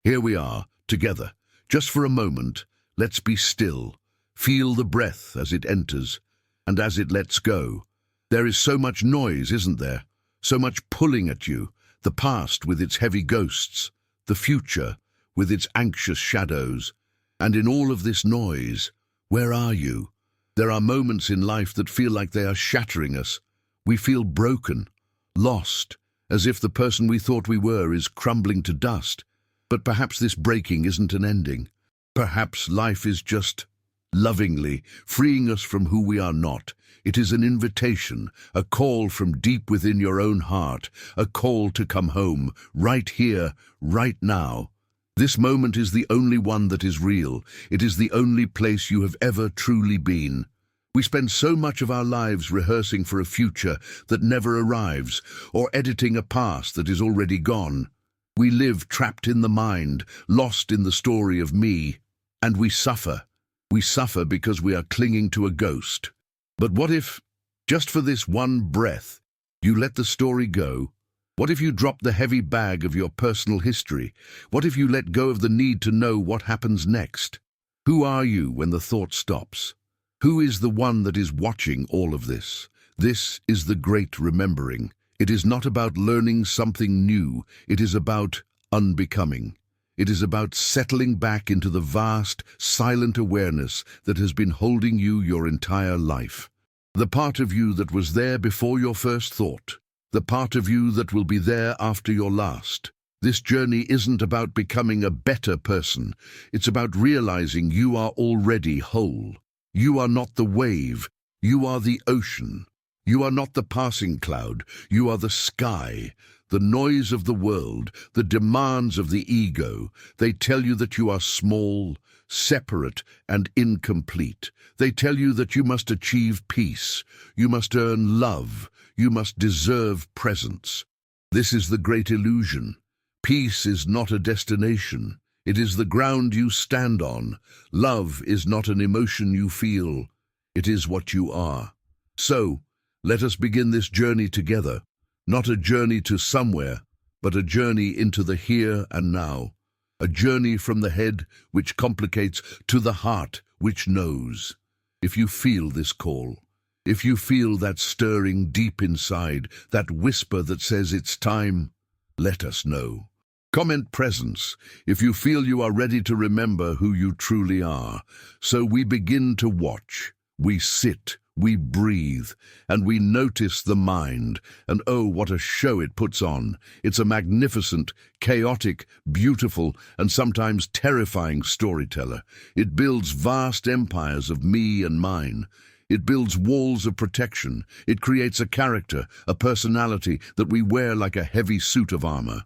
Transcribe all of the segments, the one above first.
Here we are, together. Just for a moment, let's be still. Feel the breath as it enters, and as it lets go. There is so much noise, isn't there? So much pulling at you. The past with its heavy ghosts, the future with its anxious shadows. And in all of this noise, where are you? There are moments in life that feel like they are shattering us. We feel broken, lost, as if the person we thought we were is crumbling to dust. But perhaps this breaking isn't an ending. Perhaps life is just lovingly freeing us from who we are not. It is an invitation, a call from deep within your own heart, a call to come home, right here, right now. This moment is the only one that is real. It is the only place you have ever truly been. We spend so much of our lives rehearsing for a future that never arrives, or editing a past that is already gone. We live trapped in the mind, lost in the story of me, and we suffer. We suffer because we are clinging to a ghost. But what if, just for this one breath, you let the story go? What if you drop the heavy bag of your personal history? What if you let go of the need to know what happens next? Who are you when the thought stops? Who is the one that is watching all of this? This is the great remembering. It is not about learning something new. It is about unbecoming. It is about settling back into the vast, silent awareness that has been holding you your entire life. The part of you that was there before your first thought. The part of you that will be there after your last. This journey isn't about becoming a better person. It's about realizing you are already whole. You are not the wave. You are the ocean. You are not the passing cloud. You are the sky. The noise of the world, the demands of the ego, they tell you that you are small, separate, and incomplete. They tell you that you must achieve peace. You must earn love. You must deserve presence. This is the great illusion. Peace is not a destination. It is the ground you stand on. Love is not an emotion you feel. It is what you are. So, let us begin this journey together. Not a journey to somewhere, but a journey into the here and now. A journey from the head, which complicates, to the heart, which knows. If you feel this call, if you feel that stirring deep inside, that whisper that says it's time, let us know. Comment presence if you feel you are ready to remember who you truly are. So we begin to watch. We sit, we breathe, and we notice the mind. And oh, what a show it puts on. It's a magnificent, chaotic, beautiful, and sometimes terrifying storyteller. It builds vast empires of me and mine. It builds walls of protection. It creates a character, a personality that we wear like a heavy suit of armor.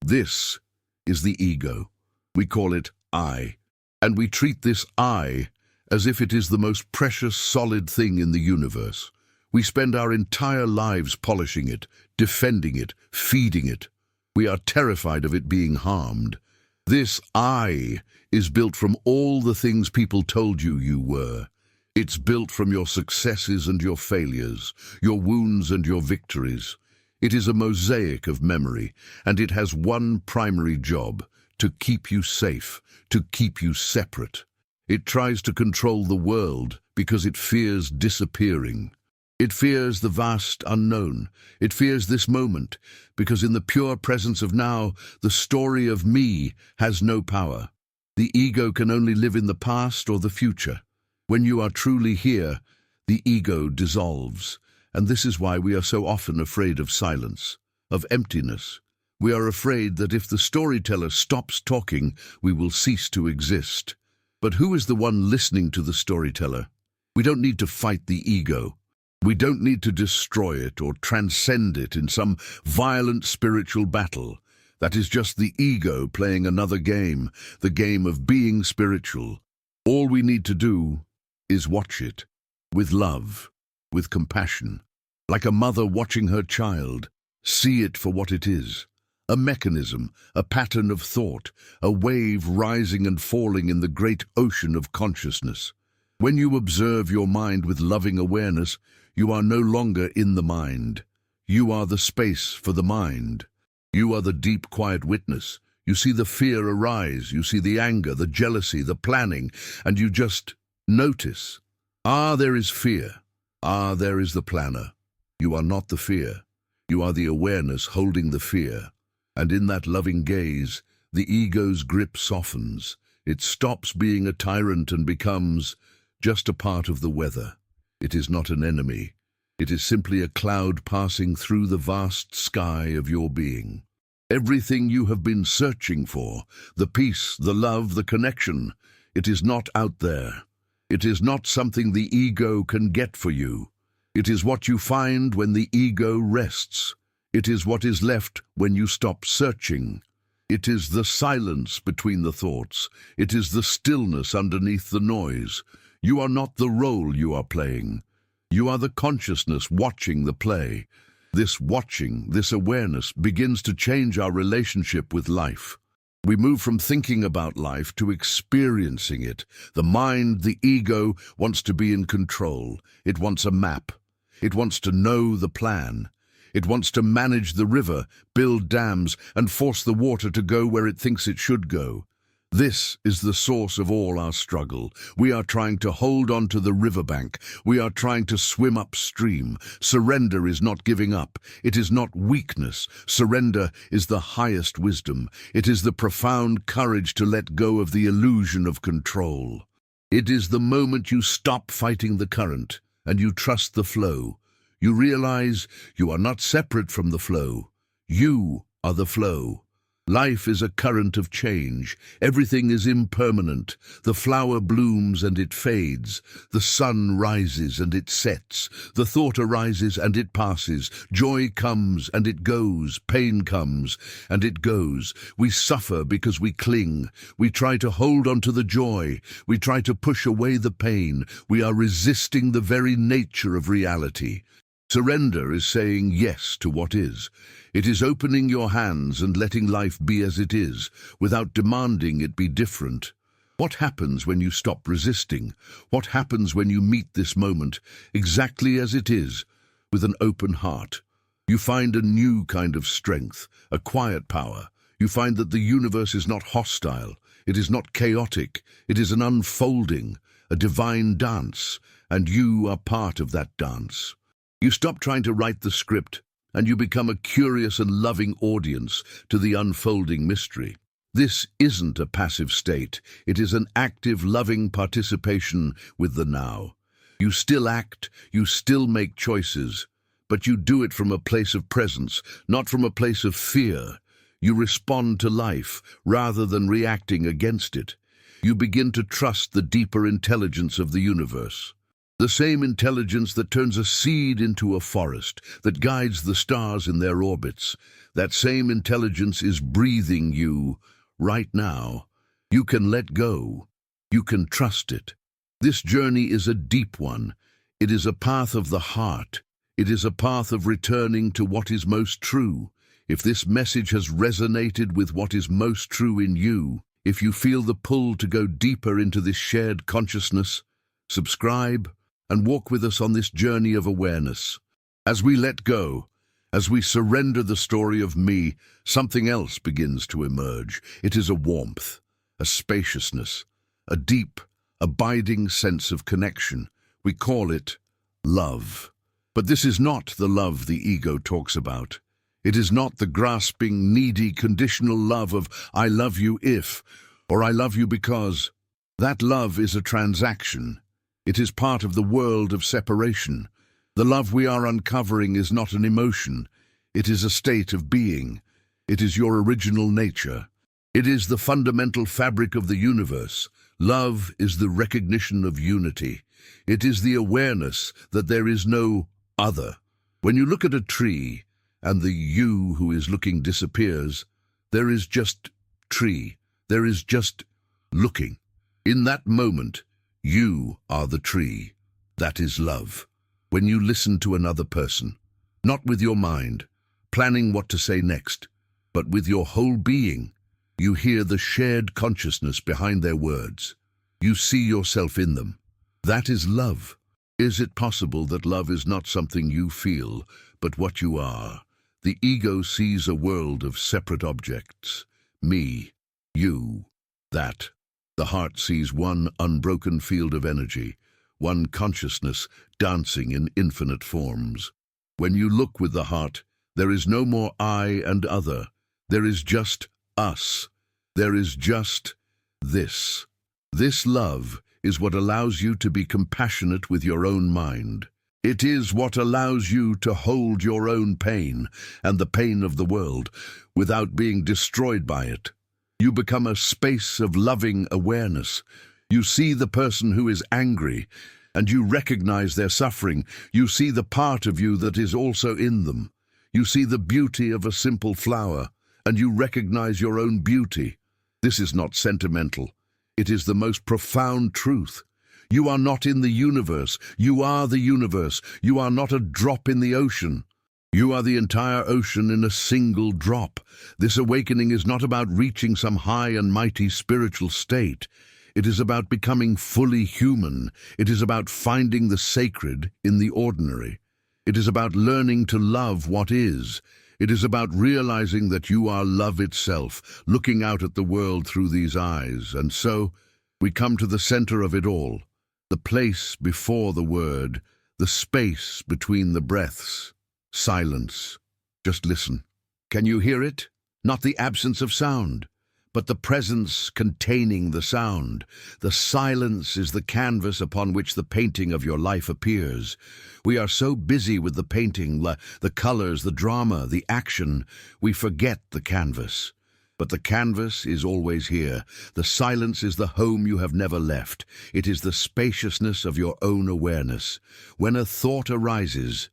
This is the ego. We call it I. And we treat this I as if it is the most precious, solid thing in the universe. We spend our entire lives polishing it, defending it, feeding it. We are terrified of it being harmed. This I is built from all the things people told you you were. It's built from your successes and your failures, your wounds and your victories. It is a mosaic of memory, and it has one primary job: to keep you safe, to keep you separate. It tries to control the world because it fears disappearing. It fears the vast unknown. It fears this moment because in the pure presence of now, the story of me has no power. The ego can only live in the past or the future. When you are truly here, the ego dissolves. And this is why we are so often afraid of silence, of emptiness. We are afraid that if the storyteller stops talking, we will cease to exist. But who is the one listening to the storyteller? We don't need to fight the ego. We don't need to destroy it or transcend it in some violent spiritual battle. That is just the ego playing another game, the game of being spiritual. All we need to do is watch it, with love, with compassion. Like a mother watching her child, see it for what it is. A mechanism, a pattern of thought, a wave rising and falling in the great ocean of consciousness. When you observe your mind with loving awareness, you are no longer in the mind. You are the space for the mind. You are the deep, quiet witness. You see the fear arise, you see the anger, the jealousy, the planning, and you just notice. Ah, there is fear. Ah, there is the planner. You are not the fear. You are the awareness holding the fear. And in that loving gaze, the ego's grip softens. It stops being a tyrant and becomes just a part of the weather. It is not an enemy. It is simply a cloud passing through the vast sky of your being. Everything you have been searching for, the peace, the love, the connection, it is not out there. It is not something the ego can get for you. It is what you find when the ego rests. It is what is left when you stop searching. It is the silence between the thoughts. It is the stillness underneath the noise. You are not the role you are playing. You are the consciousness watching the play. This watching, this awareness, begins to change our relationship with life. We move from thinking about life to experiencing it. The mind, the ego, wants to be in control. It wants a map. It wants to know the plan. It wants to manage the river, build dams, and force the water to go where it thinks it should go. This is the source of all our struggle. We are trying to hold on to the riverbank. We are trying to swim upstream. Surrender is not giving up. It is not weakness. Surrender is the highest wisdom. It is the profound courage to let go of the illusion of control. It is the moment you stop fighting the current and you trust the flow. You realize you are not separate from the flow. You are the flow. Life is a current of change. Everything is impermanent. The flower blooms and it fades. The sun rises and it sets. The thought arises and it passes. Joy comes and it goes. Pain comes and it goes. We suffer because we cling. We try to hold on to the joy. We try to push away the pain. We are resisting the very nature of reality. Surrender is saying yes to what is. It is opening your hands and letting life be as it is, without demanding it be different. What happens when you stop resisting? What happens when you meet this moment exactly as it is, with an open heart? You find a new kind of strength, a quiet power. You find that the universe is not hostile. It is not chaotic. It is an unfolding, a divine dance, and you are part of that dance. You stop trying to write the script, and you become a curious and loving audience to the unfolding mystery. This isn't a passive state. It is an active, loving participation with the now. You still act, you still make choices, but you do it from a place of presence, not from a place of fear. You respond to life rather than reacting against it. You begin to trust the deeper intelligence of the universe. The same intelligence that turns a seed into a forest, that guides the stars in their orbits. That same intelligence is breathing you right now. You can let go. You can trust it. This journey is a deep one. It is a path of the heart. It is a path of returning to what is most true. If this message has resonated with what is most true in you, if you feel the pull to go deeper into this shared consciousness, subscribe and walk with us on this journey of awareness. As we let go, as we surrender the story of me, something else begins to emerge. It is a warmth, a spaciousness, a deep, abiding sense of connection. We call it love. But this is not the love the ego talks about. It is not the grasping, needy, conditional love of "I love you if," or "I love you because." That love is a transaction. It is part of the world of separation. The love we are uncovering is not an emotion. It is a state of being. It is your original nature. It is the fundamental fabric of the universe. Love is the recognition of unity. It is the awareness that there is no other. When you look at a tree and the you who is looking disappears, there is just tree. There is just looking. In that moment, you are the tree. That is love. When you listen to another person, not with your mind, planning what to say next, but with your whole being, you hear the shared consciousness behind their words. You see yourself in them. That is love. Is it possible that love is not something you feel, but what you are? The ego sees a world of separate objects, me, you, that. The heart sees one unbroken field of energy, one consciousness dancing in infinite forms. When you look with the heart, there is no more I and other. There is just us. There is just this. This love is what allows you to be compassionate with your own mind. It is what allows you to hold your own pain and the pain of the world without being destroyed by it. You become a space of loving awareness. You see the person who is angry, and you recognize their suffering. You see the part of you that is also in them. You see the beauty of a simple flower, and you recognize your own beauty. This is not sentimental. It is the most profound truth. You are not in the universe. You are the universe. You are not a drop in the ocean. You are the entire ocean in a single drop. This awakening is not about reaching some high and mighty spiritual state. It is about becoming fully human. It is about finding the sacred in the ordinary. It is about learning to love what is. It is about realizing that you are love itself, looking out at the world through these eyes. And so, we come to the center of it all, the place before the word, the space between the breaths. Silence. Just listen. Can you hear it? Not the absence of sound, but the presence containing the sound. The silence is the canvas upon which the painting of your life appears. We are so busy with the painting, the colors, the drama, the action, we forget the canvas. But the canvas is always here. The silence is the home you have never left. It is the spaciousness of your own awareness. When a thought arises,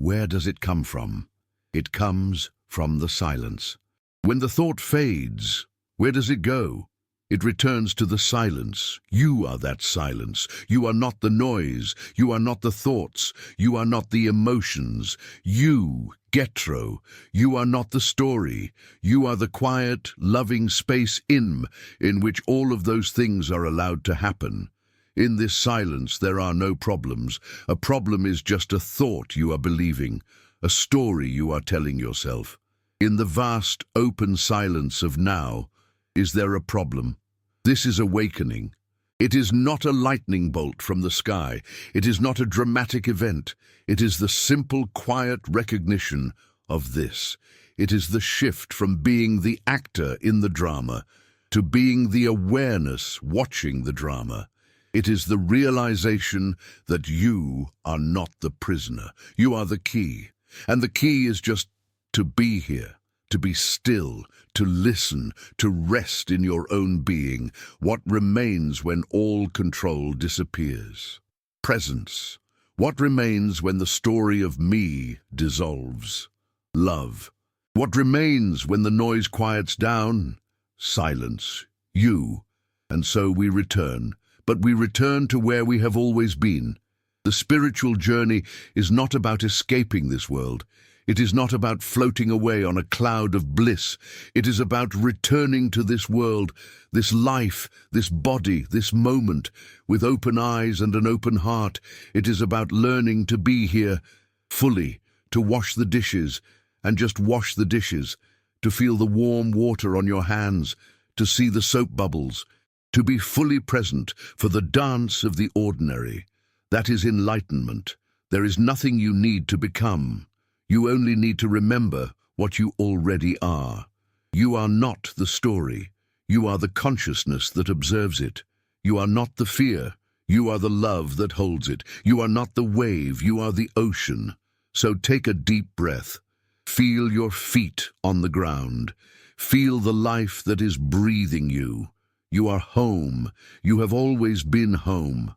where does it come from? It comes from the silence. When the thought fades, where does it go? It returns to the silence. You are that silence. You are not the noise. You are not the thoughts. You are not the emotions. You, Getro, you are not the story. You are the quiet, loving space in which all of those things are allowed to happen. In this silence, there are no problems. A problem is just a thought you are believing, a story you are telling yourself. In the vast, open silence of now, is there a problem? This is awakening. It is not a lightning bolt from the sky. It is not a dramatic event. It is the simple, quiet recognition of this. It is the shift from being the actor in the drama to being the awareness watching the drama. It is the realization that you are not the prisoner. You are the key. And the key is just to be here, to be still, to listen, to rest in your own being. What remains when all control disappears? Presence. What remains when the story of me dissolves? Love. What remains when the noise quiets down? Silence. You. And so we return. But we return to where we have always been. The spiritual journey is not about escaping this world. It is not about floating away on a cloud of bliss. It is about returning to this world, this life, this body, this moment, with open eyes and an open heart. It is about learning to be here fully, to wash the dishes, and just wash the dishes, to feel the warm water on your hands, to see the soap bubbles, to be fully present for the dance of the ordinary. That is enlightenment. There is nothing you need to become. You only need to remember what you already are. You are not the story. You are the consciousness that observes it. You are not the fear. You are the love that holds it. You are not the wave. You are the ocean. So take a deep breath. Feel your feet on the ground. Feel the life that is breathing you. You are home. You have always been home.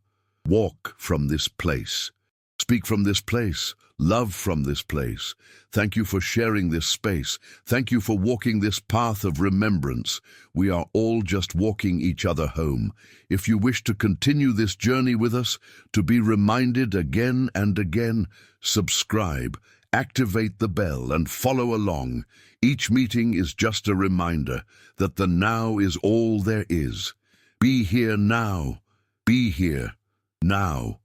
Walk from this place. Speak from this place. Love from this place. Thank you for sharing this space. Thank you for walking this path of remembrance. We are all just walking each other home. If you wish to continue this journey with us, to be reminded again and again, subscribe, activate the bell, and follow along. Each meeting is just a reminder that the now is all there is. Be here now. Be here now.